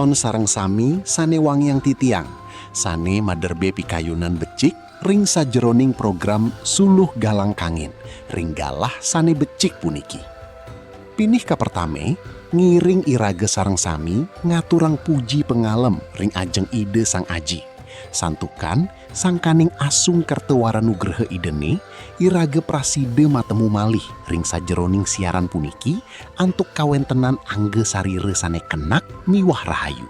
Semeton sareng sami sane wangiang titiang, sane maderbe pikayunan becik ring sajeroning program Suluh Galang Kangin, ring galah sane becik puniki. Pinih ka pertame, ngiring irage sareng sami ngaturang puji pengalem ring ajeng ide sang aji. Santukan sangkaning asung kertewara nugraha idene, irage praside matemu malih ring sajeroning siaran puniki antuk kawentenan angge sarire sane kenak miwah rahayu.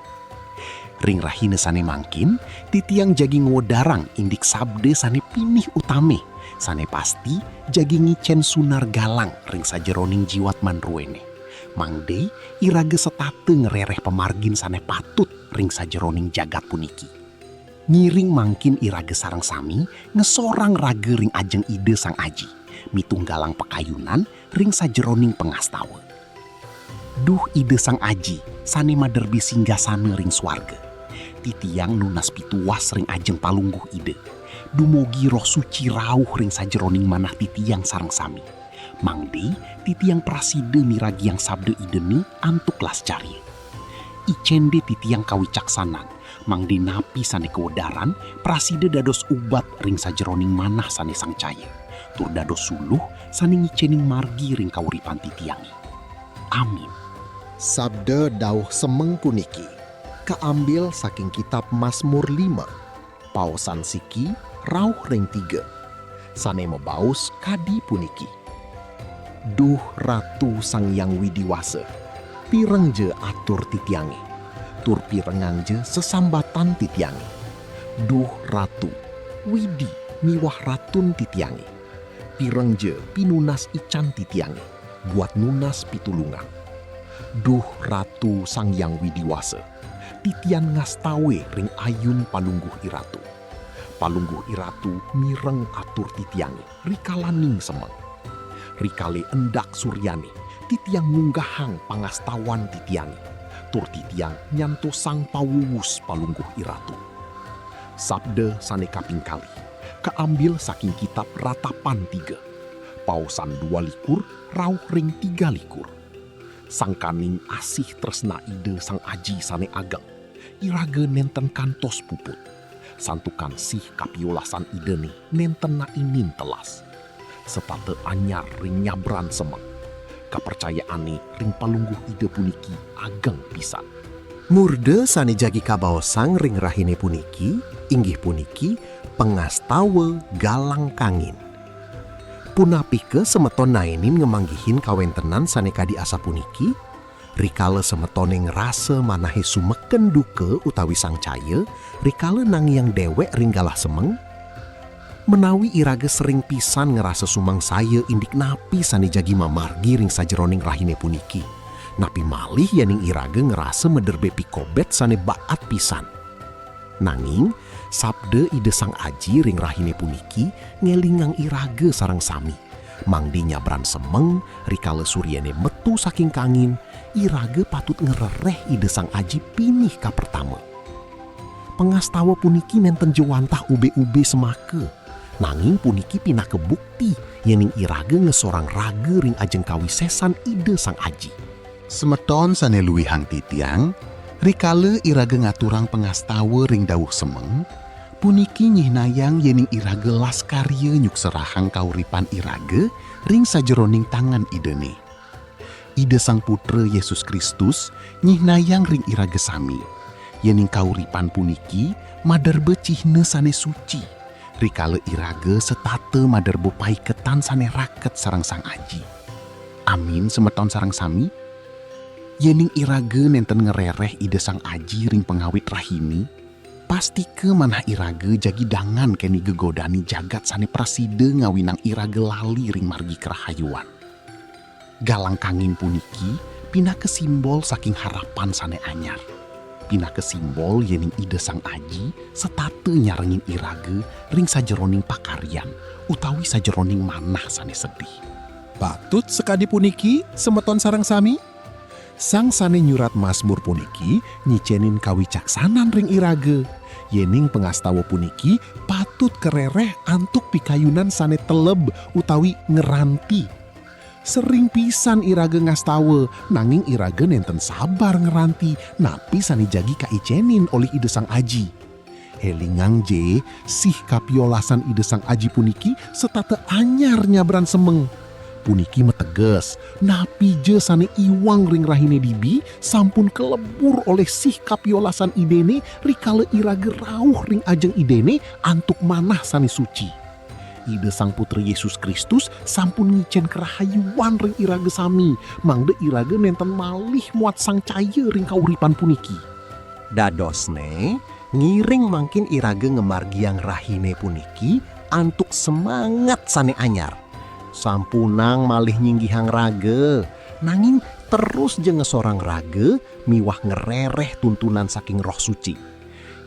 Ring rahine sane mangkin, titiang jagi ngodarang indik sabde sane pinih utame, sane pasti jagi ngicen sunar galang ring sajeroning jiwat manruene. Mangde irage setate ngerereh pemargin sane patut ring sajeroning jagat puniki. Ngiring mangkin irage sareng sami ngesorang rage ring ajeng ide sang aji, mitunggalang pekayunan ring sajeroning pengastawa. Duh ide sang aji sane maderbi singgasana ring swarga. Titiang nunas pituas ring ajeng palungguh ide. Dumogi roh suci rauh ring sajeroning manah titiang sareng sami. Mangde titiang praside miragi yang sabde ideni antuk lascari. Icende titiang kawicaksanan, mangde napi sane kewedaran, praside dados ubat ring sajeroning manah sane sang caya. Tur dados suluh sane ngicening margi ring kauripan titiangi. Amin. Sabda dawuh semeng puniki kaambil saking kitab Mazmur 5, paosan siki rauh ring 3. Sane mebaus kadi puniki. Duh Ratu Sang Yang Widiwasa, pireng je atur titiange, tur pirengang je sesambatan titiange. Duh Ratu, widi miwah ratun titiange, pireng je pinunas ican titiange, buat nunas pitulungan. Duh Ratu Sang Yang Widiwasa, titian ngastawe ring ayun palungguh iratu. Palungguh iratu mireng atur titiange, rikalaning semeng. Rikale endak suryane, titiang munggahang pangastawan titiange. Tur titiang nyanto sang pawuwus palungguh iratu. Sabda sane kaping kali, kaambil saking kitab Ratapan 3, paosan 22 rauh ring 23. Sangkaning asih tresna ide sang aji sane ageng, irage nenten kantos puput. Santukan sih kapiolasan idene nenten na inin telas. Setate anyar ring nyabran semeng. Kapercayaane ring palungguh ide puniki ageng pisan. Murde sane jagi kabaosang ring rahine puniki, inggih puniki pengastawa galang kangin. Punapike semeton naenin ngemanggihin kawentenan sane kadi asa puniki, rikale semetone ngerasa manahe sumeken duke utawi sang caya, rikale nangiang dewek ring galah semeng, menawi irage sering pisan ngerasa sumang saya indik napi sane jagi mamargi ring sajeroning rahine puniki. Napi malih yaning irage ngerasa mederbe pikobet sane baat pisan. Nanging sabde ide sang aji ring rahine puniki ngelingang irage sareng sami. Mangdi nyabran semeng rikale suryane metu saking kangin, irage patut ngerereh ide sang aji pinih ka pertama. Pengastawa puniki nenten jewantah ube-ube semake. Nanging puniki pinah kebukti yening irage ngesorang rage ring ajeng kawisesan ide sang aji. Semeton sane luwihang titiang, rikale irage ngaturang pengastawa ring dawuh semeng, puniki nyihnayang yening irage laskarye nyukserahang kauripan irage ring sajeroning tangan idene. Ide sang putra Yesus Kristus nyihnayang ring irage sami, yening kauripan puniki maderbe cihne sane suci. Rikale irage setate maderbo paiketan sane raket sareng sang aji. Amin semeton sareng sami. Yening irage nenten ngerereh ide sang aji ring pengawit rahini, pasti ke manah irage jagi dangan keni gegodani jagat sane praside ngawinang irage lali ring margi kerahayuan. Galang kangin puniki pinah ke simbol saking harapan sane anyar. Pinah ke simbol yening ide sang aji setate nyarengin irage ring sajeroning pakaryan utawi sajeroning manah sane sedih. Patut sekadi puniki semeton sareng sami. Sang sane nyurat Mazmur puniki nyicenin kawicaksanan ring irage. Yening pengastawa puniki patut kerereh antuk pikayunan sane teleb utawi ngeranti. Sering pisan iraga ngastawa, nanging iraga nenten sabar ngeranti, napi sani jagi kaicenin oleh ide sang aji. Helingang je, sih kapiolasan ide sang aji puniki setata anyar nyabran semeng. Puniki meteges, napi je sane iwang ring rahine dibi sampun kelebur oleh sih kapiolasan idene rikale iraga rauh ring ajeng idene antuk manah sane suci. Ide sang putri Yesus Kristus sampun ngicen kerahayuan ring iraga sami, mangde iraga nenten malih muat sang caya ring kauripan puniki. Dadosne, ngiring mangkin iraga ngemargiang rahine puniki antuk semangat sane anyar. Sampunang malih nyinggihang raga, nanging terus je ngesorang raga miwah ngerereh tuntunan saking roh suci.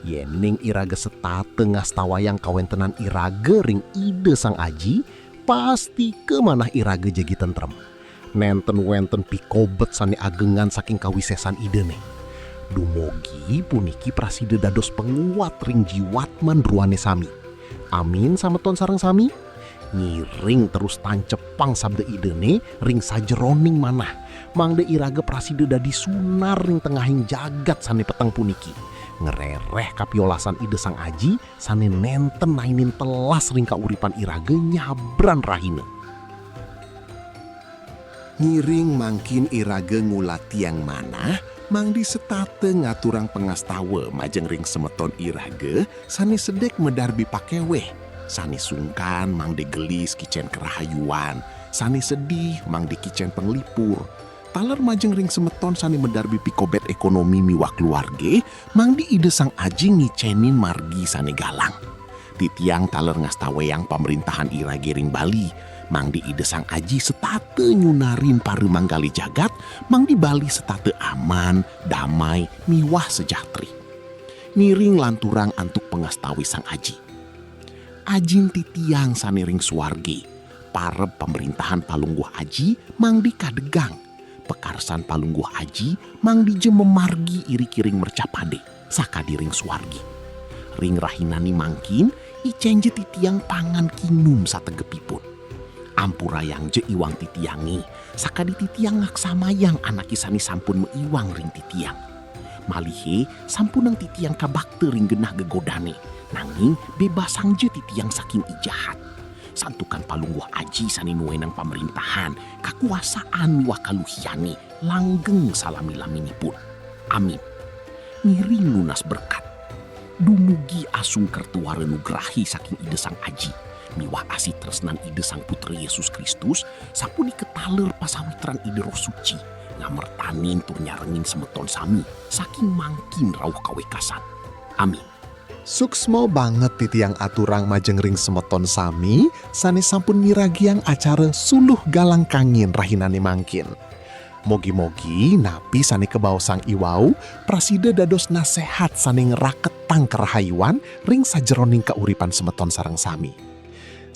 Yening iraga setate ngastawayang kawentenan iraga ring ide sang aji, pasti kemanah iraga jagi tentrem. Nenten wenten pikobet sane agengan saking kawisesan idene. Dumogi puniki prasida dados penguat ring jiwat mandruane sami. Amin sameton sareng sami. Ngiring terus tancepang sabda idene ring sajeroning manah. Mangde iraga prasida dadi sunar ring tengahing jagat sane peteng puniki. Ngerereh kapiolasan ide sang aji sane nenten nainin telas ring kauripan iraga nyabran rahine. Ngiring mangkin iraga ngulati yang manah, mangdi setate ngaturang pengastawa majeng ring semeton iraga sane sedek medarbi pakeweh. Sane sungkan mangde gelis kicen kerahayuan, sane sedih mangde kicen penglipur. Taler majeng ring semeton sane medarbi pikobet ekonomi miwah keluarge, mangdi ide sang aji ngicenin margi sane galang. Titiang taler ngastaweyang pemerintahan irage ring Bali, mangdi ide sang aji setate nyunarin pare manggali jagat, mangdi Bali setate aman, damai, miwah sejahteri. Ngiring lanturang antuk pengastawi sang aji. Ajing titiang sane ring suarge, parep pemerintahan palungguh aji mangdi kadegang. Pekarsan palungguh aji mangdi je memargi iri-kiring mercapade sakadi ring suargi. Ring rahinani mangkin icenje titiang pangan kinum sategepipun. Ampurayang je iwang titiangi sakadi titiang ngaksamayang anak isani sampun meiwang ring titiang. Malihe sampunang titiang kabakte ring genah gegodane, nanging bebasang je titiang saking ijahat. Santukan palungguh aji sani nuenang pemerintahan, kakuasaan miwah kaluhiani, langgeng salami-laminipun. Amin. Ngiring lunas berkat. Dumugi asung kertuare nugrahi saking ide sang aji. Miwah asih tresnan ide sang putri Yesus Kristus, sapuni ketaler pasawitran ide roh suci. Ngamertanin tur nyarengin semeton sami, saking mangkin rauh kawekasan. Amin. Suksmo banget titiang aturang majeng ring semeton sami, sane sampun miragiang acara suluh galang kangin rahinane mangkin. Mogi-mogi napi sane kebawa sang iwau, prasida dados nasehat sane ngeraketang kerahayuan ring sajeroning kauripan semeton sareng sami.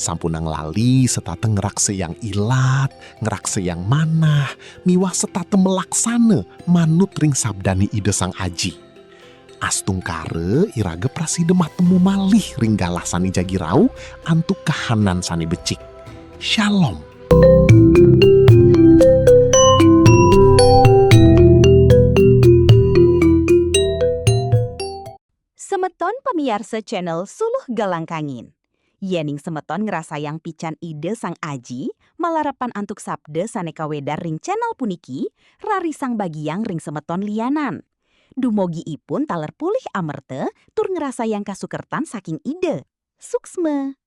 Sampunang lali setate ngerakse yang ilat, ngerakse yang manah, miwah setate melaksana manut ring sabdani ide sang aji. Astungkare iraga prasida matemu malih ring galah sani jagi rau antuk kahanan sani becik. Shalom. Semeton pemiarsa channel Suluh Galang Kangin. Yening semeton ngerasayang pican ide sang aji, malarapan antuk sabda sane kawedar ring channel puniki, rarisang bagiang ring semeton lianan. Dumogi ipun taler pulih amerte tur ngerasayang kasukertan saking ide. Suksme.